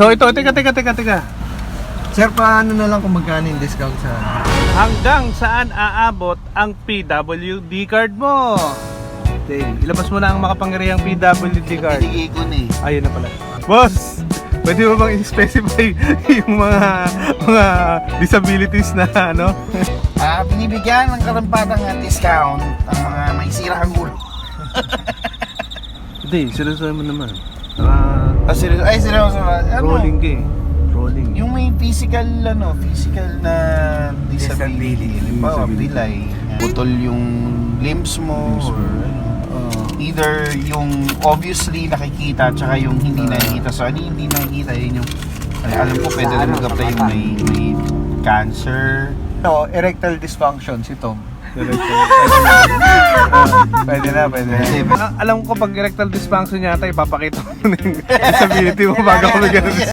So ito, teka. Sir, paano na lang kung magkano yung discount sa... Hanggang saan aabot ang PWD card mo? Okay, ilabas mo na ang makapangyarihang PWD card. Binigay ko na eh. Ayun na pala. Boss, pwede mo bang i-specify yung mga disabilities na ano? Binibigyan ng karampatang discount ang mga may sirang ulo. Hindi, seryoso mo naman. Seryoso? Ay, seryoso ba? Rolling ka eh. Rolling. Yung may physical na disability. Halimbawa, pilay. Putol yung limbs mo or either yung obviously nakikita tsaka yung hindi nakikita. So, ano yung hindi nakikita? Yun yung, alam ko, pwede na mag-apply yung may cancer. No, erectile dysfunction si Tom. Pwede na. Alam ko pag erectile dysfunction yata, ipapakita mo na yung disability mo bago ako magano.